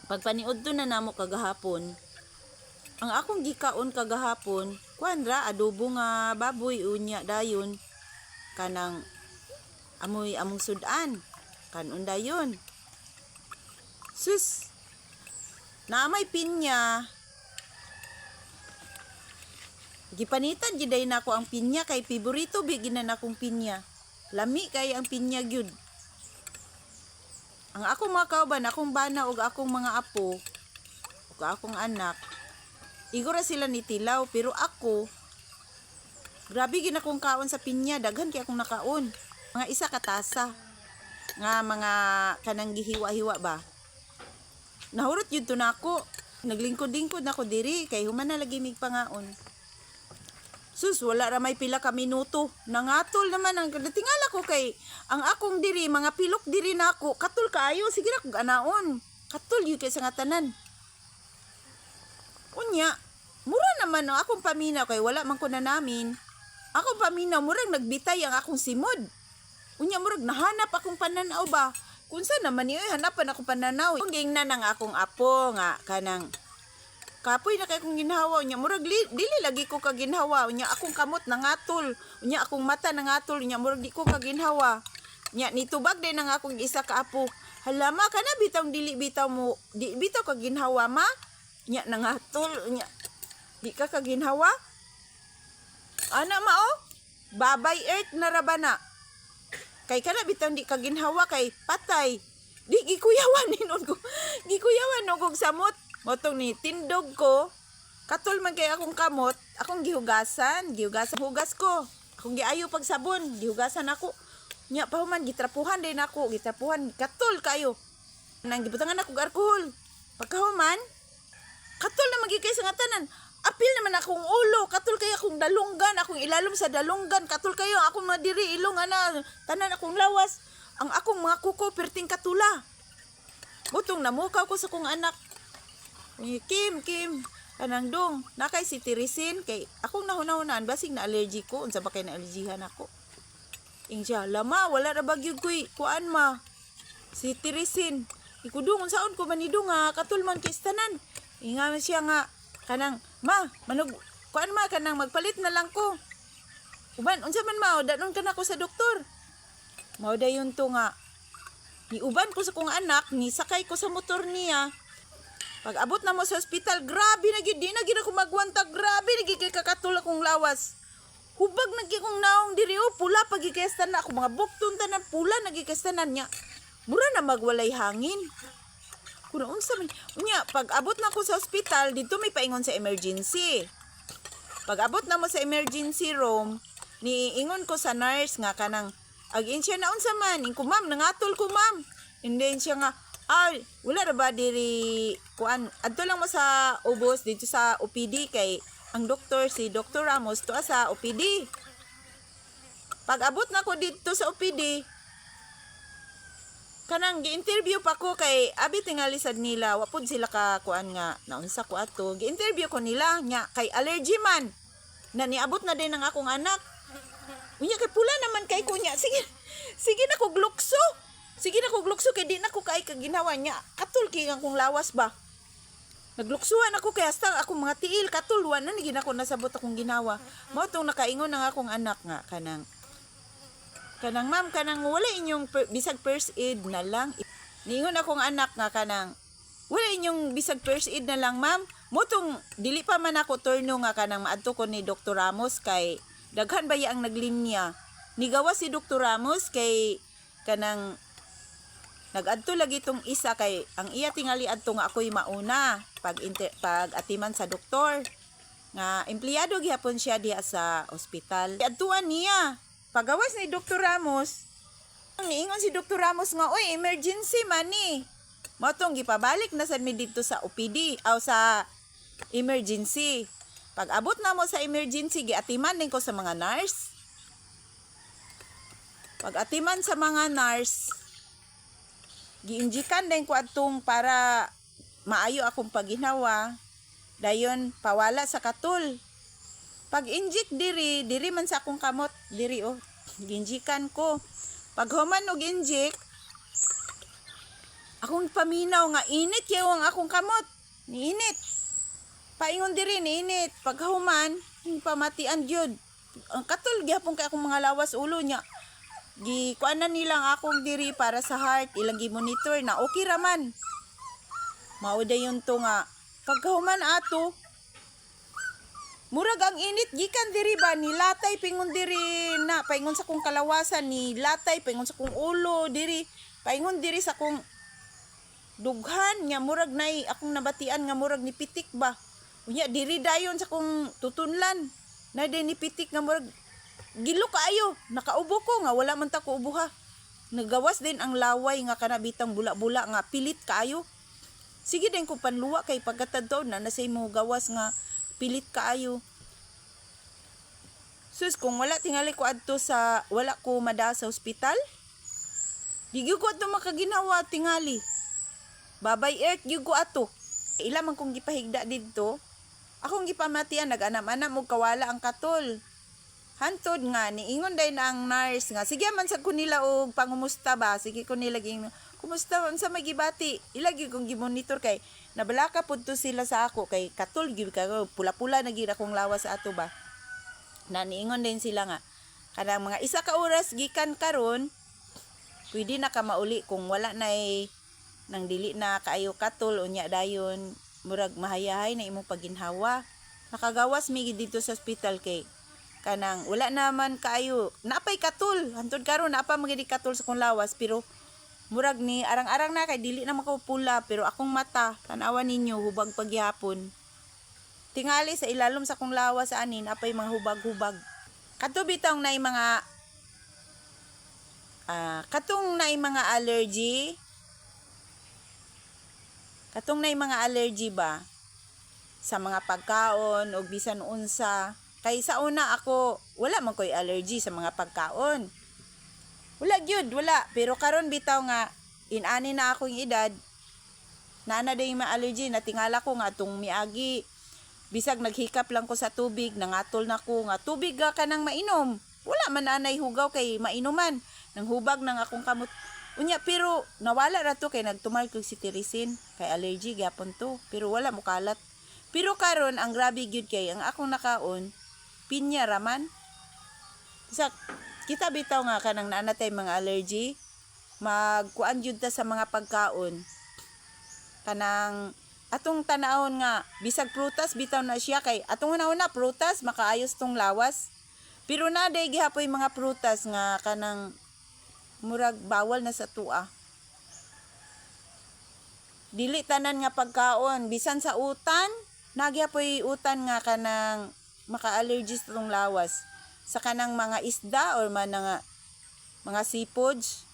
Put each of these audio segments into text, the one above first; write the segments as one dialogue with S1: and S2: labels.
S1: Pagpaniudto na namo kagahapon, ang akong gikaon kagahapon, kuan ra adobo nga baboy unya dayon kanang amoy among sudan. Kanon dayon. Sus. Naamay pinya. Gipanitan giday nako ang pinya kay paborito biginan akong pinya. Lami kay ang pinya gyud. Ang akong mga kauban, akong bana ug akong mga apo, ug akong anak, igora sila ni tilaw, pero ako, grabe gina akong kaon sa pinya, daghan kay akong nakaon. Mga isa katasa, nga mga kanang gihiwa-hiwa ba. Nahurot yun to na ako, naglingkod-lingkod na ako diri, kay human na lagi mig pangaon. Sus, wala ra may pila ka minuto. Nangatol naman ang tingala ko kay ang akong diri, mga pilok diri na ako. Katul kaayo, sige na kung anaon. Katul yun kay sa nga tanan. Unya, mura naman ang akong paminaw kay wala man ko na namin. Akong paminaw, murag nagbitay ang akong simod. Unya, murag nahanap akong pananaw ba? Kung saan naman yun, hanapan akong pananaw. Kung ging na ng akong apo nga, kanang kapoy na kay kong ginhawa nya murag dili lagi ko ka ginhawa nya akong kamot nangatol nya akong mata nangatol nya murag di ko ka ginhawa nya nitubag din ang akong isa ka apo halama kana bitaw dili bitaw mo di bitaw ka ginhawa ma nya nangatol nya di ka ka ginhawa ana mao babay earth na rabana kay kana bitaw di ka ginhawa kay patay di gikuyawan ninon ko gikuyawan og samot motong ni tindog ko katul man kay akong kamot akong gihugasan hugas ko akong giayo pag sabon gihugasan ako nya pahuman gitrapuhan din ako gitrapuhan katul kayo nang gibutangan ako og alcohol pagkahuman katul na magikay sa nga tanan apil naman akong ulo katul kay akong dalunggan akong ilalom sa dalunggan katul kayo akong madiri ilong ana tanan akong lawas ang akong mga kuko perting katula butong namukaw ko sa kong anak Kim, kanang dong, nakay si tirisin, kay akong nahuna-hunaan, basig na allergy ko, unsa ba kay na allergihan ako. Siya, lama, wala na bagyod ko'y, kuan ma, si tirisin, ikudong, unsaon ko manidong nga, katulman kistanan. Nga siya nga, kanang, ma, manog, kuan ma, kanang magpalit na lang ko. Uban, unsa man ma, danon ka na ko sa doktor. Mao dayon to nga, niuban ko sa kong anak, ni sakay ko sa motor niya, pag abot na mo sa ospital, grabe na gid, di na gid ako magwanta, grabe na gid kay kakatula kong lawas. Hubag na gid kong naong diri o pula pagikestan na ako mga bukton tanan pula nagikestanan niya. Mura na magwalay hangin. Kuno unsa man unya pag abot na ko sa ospital, dito may paingon sa emergency. Pag abot na mo sa emergency room, niingon ko sa nurse nga kanang agin siya na unsa man, ingko ma'am nangatol ko ma'am. And then siya nga ay, wala na ba diri kuan adto lang mo sa ubos dito sa OPD kay ang doktor si Dr. Ramos to sa OPD. Pag abot na ko dito sa OPD kanang gi-interview pa ko kay abi tingali sad nila wapod sila ka kuan nga naunsa ko ato gi-interview ko nila nya kay allergy man na niabot na din ang akong anak. Unya kay pula naman kay kunya sige na ko glukso. Sige na ko glukso kay di na ko kay kaginawa niya. Katul kay akong lawas ba. Nagluksuan ako kay hasta akong mga tiil katulwan na nigin ako nasabot akong ginawa. Mao tong nakaingon ng akong anak nga kanang ma'am kanang wala inyong bisag first aid na lang. Niingon akong anak nga kanang wala inyong bisag first aid na lang ma'am. Mo tong dili pa man ako turno nga kanang maadto ko ni Dr. Ramos kay daghan ba ang naglinya. Nigawa si Dr. Ramos kay kanang nag-adto lagi tong isa kay ang iya tingali adto nga ako'y mauna pag atiman sa doktor nga empleyado gihapon siya diha sa ospital. Adtuan niya pagawas ni Dr. Ramos niingon si Dr. Ramos nga oy emergency man ni mao tong gipabalik na sad mi dito sa OPD aw sa emergency. Pag abot na mo sa emergency giatiman din ko sa mga nurse. Pag atiman sa mga nurse giinjikan din ko atong para maayo akong paginawa dayon pawala sa katul pag injik diri man sa akong kamot diri giinjikan ko pag human og injik Akong paminaw nga init yaw ang akong kamot. Niinit. Paingon diri niinit. Paghuman, pamatian gyud. Ang katol gyapon kay akong mga lawas ulo niya. Kuanan nilang akong diri para sa heart, ilang gi-monitor na okay raman. Mao dayon to nga paghuman ato. Murag ang init gikan diri ba ni latay pingon diri na paingon sa kong kalawasan ni latay paingon sa kong ulo diri paingon diri sa kong dughan nga murag nay akong nabatian nga murag ni pitik ba. Unya diri dayon sa kong tutunlan. Na day ni pitik nga murag gilo kaayo, nakaubo ko nga wala man ta ko ubuha. Nagawas din ang laway nga kanabitang bula-bula nga pilit kaayo. Sige din ko panluwa kay pagkatadto na nasay mo gawas nga pilit kaayo. Sus kung wala tingali ko adto sa wala ko mada sa ospital. Di gyud ko adto makaginawa tingali. Babay earth gyud ko ato. Ila man kong gipahigda didto. Akong gipamatian nag-anam-anam og kawala ang katol. Hantod nga niingon day na ang nurse nga sige man sad ko nila og pangumusta ba sige ko nila ging kumusta unsa may gibati ilagi kong gimonitor kay nabalaka pud to sila sa ako kay katol gyud ka pula-pula na gyud akong lawas sa ato ba na niingon din sila nga kanang mga isa ka oras gikan karon pwede na ka mauli kung wala nay nang dili na kaayo katol unya dayon murag mahayahay na imong paginhawa nakagawas mi dito sa ospital kay kanang wala naman kaayo napay katol hantod karon napa magidi katol sa kong lawas pero murag ni arang-arang na kay dili na makapula pero akong mata tanawan ninyo hubag pagyapon tingali sa ilalom sa kong lawas anin apay mga hubag-hubag kato bitong nay mga katong nay mga allergy ba sa mga pagkaon o bisan unsa kay sa una ako wala man koy allergy sa mga pagkaon. Wala gyud, wala. Pero karon bitaw nga inani na akong edad naana day mga allergy na tingala ko nga tung miagi bisag naghikap lang ko sa tubig nangatol na ko nga tubig ga kanang mainom. Wala man anay hugaw kay mainuman. Nang hubag nang akong kamot. Unya pero nawala ra to kay nagtumal kog cetirizine kay allergy gyapon to pero wala mo kalat. Pero karon ang grabe gyud kay ang akong nakaon pinya raman. Sa kita bitaw nga kanang naa tay mga allergy magkuan jud ta sa mga pagkaon. Kanang atong tanawon nga bisag prutas bitaw na siya kay atong una prutas makaayos tong lawas. Pero na day gihapoy mga prutas nga kanang murag bawal na sa tua. Dili tanan nga pagkaon bisan sa utan nagyapoy utan nga kanang maka-allergy sa tong lawas sa kanang mga isda or mga seafoods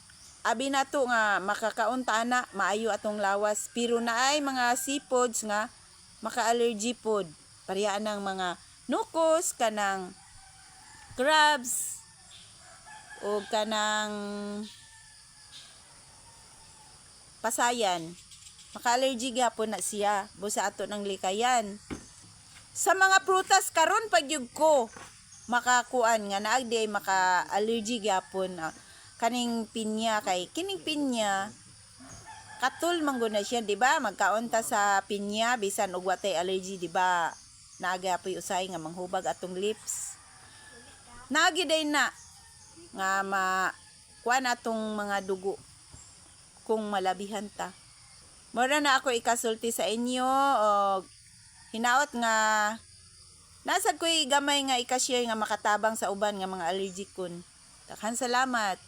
S1: abi nato nga makakaunta na maayo atong lawas pero naay mga seafoods nga maka-allergy pod parehas ng mga nukos kanang crabs o kanang pasayan maka-allergy gyapon na siya busa ato ng likayan. Sa mga prutas karon pagyug ko makakuan nga naag di maka-allergy gyapon kaning pinya kay kining pinya katul manggo na siya di ba magkaunta sa pinya bisan og watay allergy di ba naaga poy usay nga manghubag atong lips naagi day na nga kuan atong mga dugo kung malabihan ta. Mura na ako ikasulti sa inyo og hinaot nga nasad ko'y gamay nga i-share nga makatabang sa uban nga mga allergic kun. Takhan salamat.